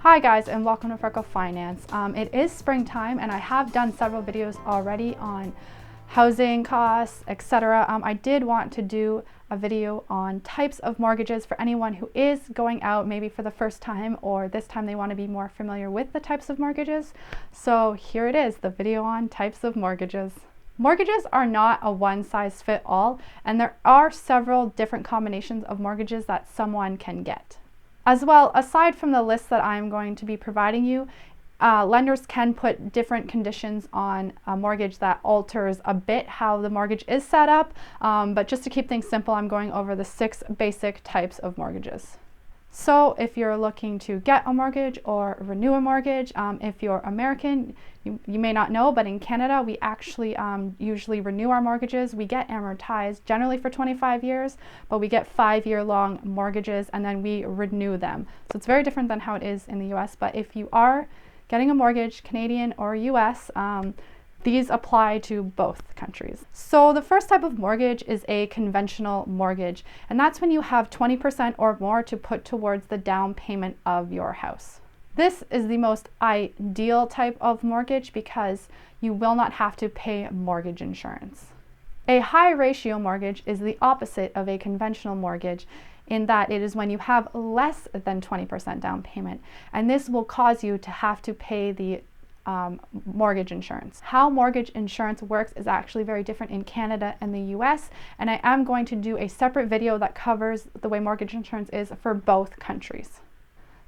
Hi guys, and welcome to Freckle Finance. It is springtime and I have done several videos already on housing costs, etc. I did want to do a video on types of mortgages for anyone who is going out maybe for the first time, or this time they want to be more familiar with the types of mortgages. So here it is, the video on types of mortgages. Mortgages are not a one-size-fits-all, and there are several different combinations of mortgages that someone can get. As well, aside from the list that I'm going to be providing you, lenders can put different conditions on a mortgage that alters a bit how the mortgage is set up, but just to keep things simple, I'm going over the 6 basic types of mortgages. So if you're looking to get a mortgage or renew a mortgage, if you're American, you may not know, but in Canada, we actually usually renew our mortgages. We get amortized generally for 25 years, but we get 5-year-long mortgages and then we renew them. So it's very different than how it is in the US, but if you are getting a mortgage, Canadian or US, these apply to both countries. So the first type of mortgage is a conventional mortgage, and that's when you have 20% or more to put towards the down payment of your house. This is the most ideal type of mortgage because you will not have to pay mortgage insurance. A high ratio mortgage is the opposite of a conventional mortgage, in that it is when you have less than 20% down payment, and this will cause you to have to pay the mortgage insurance. How mortgage insurance works is actually very different in Canada and the US, and I am going to do a separate video that covers the way mortgage insurance is for both countries.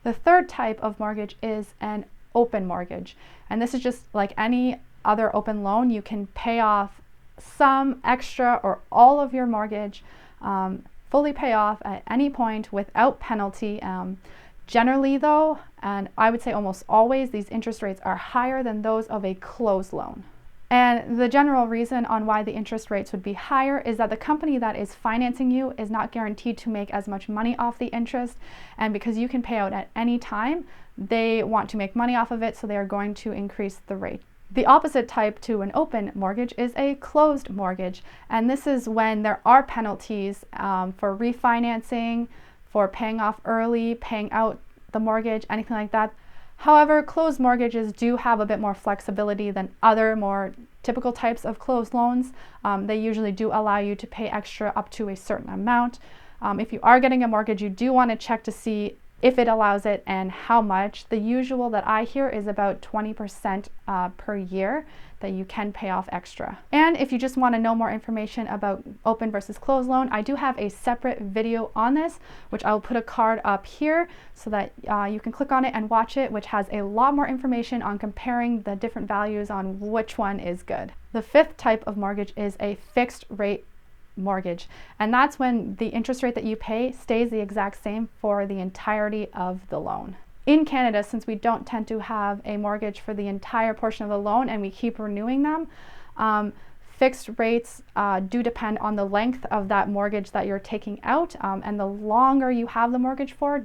The third type of mortgage is an open mortgage, and this is just like any other open loan. You can pay off some extra or all of your mortgage, fully pay off at any point without penalty. Generally though, and I would say almost always, these interest rates are higher than those of a closed loan. And the general reason on why the interest rates would be higher is that the company that is financing you is not guaranteed to make as much money off the interest, and because you can pay out at any time, they want to make money off of it, so they are going to increase the rate. The opposite type to an open mortgage is a closed mortgage, and this is when there are penalties for refinancing, for paying off early, paying out the mortgage, anything like that. However, closed mortgages do have a bit more flexibility than other more typical types of closed loans. They usually do allow you to pay extra up to a certain amount. If you are getting a mortgage, you do want to check to see if it allows it and how much. The usual that I hear is about 20% per year that you can pay off extra. And if you just want to know more information about open versus closed loan, I do have a separate video on this, which I'll put a card up here so that you can click on it and watch it, which has a lot more information on comparing the different values on which one is good. The fifth type of mortgage is a fixed rate mortgage, and that's when the interest rate that you pay stays the exact same for the entirety of the loan. In Canada, since we don't tend to have a mortgage for the entire portion of the loan and we keep renewing them, fixed rates do depend on the length of that mortgage that you're taking out, and the longer you have the mortgage for,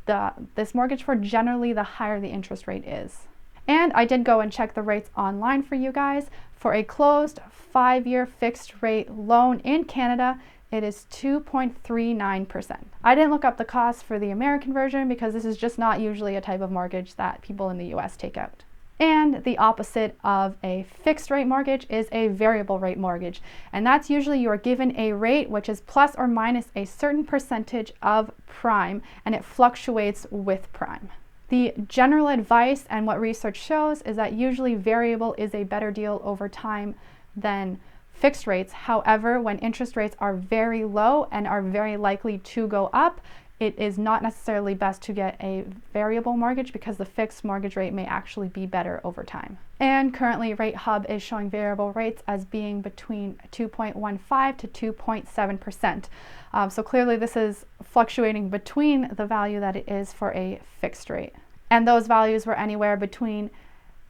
generally the higher the interest rate is. And I did go and check the rates online for you guys. For a closed 5-year fixed rate loan in Canada, it is 2.39%. I didn't look up the cost for the American version because this is just not usually a type of mortgage that people in the US take out. And the opposite of a fixed rate mortgage is a variable rate mortgage. And that's usually you're given a rate which is plus or minus a certain percentage of prime, and it fluctuates with prime. The general advice and what research shows is that usually variable is a better deal over time than fixed rates. However, when interest rates are very low and are very likely to go up, it is not necessarily best to get a variable mortgage because the fixed mortgage rate may actually be better over time. And currently, Rate Hub is showing variable rates as being between 2.15 to 2.7%. So clearly this is fluctuating between the value that it is for a fixed rate. And those values were anywhere between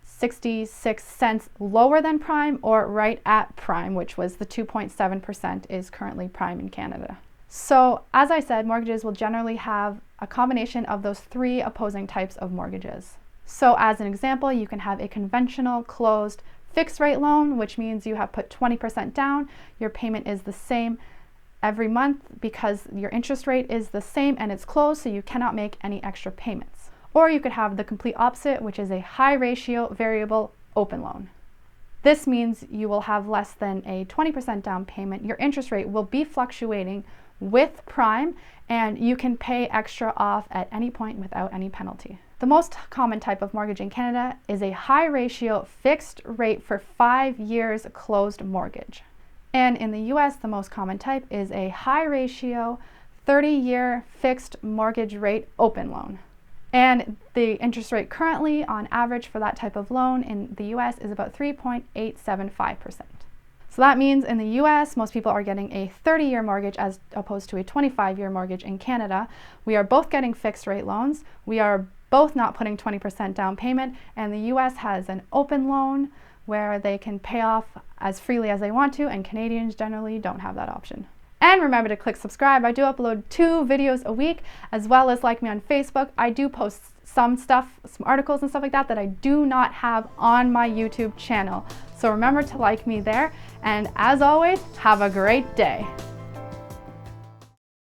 66 cents lower than prime or right at prime, which was the 2.7% is currently prime in Canada. So as I said, mortgages will generally have a combination of those 3 opposing types of mortgages. So as an example, you can have a conventional closed fixed rate loan, which means you have put 20% down. Your payment is the same every month because your interest rate is the same and it's closed, so you cannot make any extra payments. Or you could have the complete opposite, which is a high ratio variable open loan. This means you will have less than a 20% down payment. Your interest rate will be fluctuating with prime, and you can pay extra off at any point without any penalty. The most common type of mortgage in Canada is a high ratio fixed rate for 5 years closed mortgage. And in the US, the most common type is a high ratio 30-year fixed mortgage rate open loan. And the interest rate currently on average for that type of loan in the US is about 3.875%. So that means in the US, most people are getting a 30-year mortgage as opposed to a 25-year mortgage in Canada. We are both getting fixed rate loans. We are both not putting 20% down payment, and the US has an open loan where they can pay off as freely as they want to, and Canadians generally don't have that option. And remember to click subscribe. I do upload 2 videos a week, as well as like me on Facebook. I do post some stuff, some articles and stuff like that I do not have on my YouTube channel. So remember to like me there. And as always, have a great day.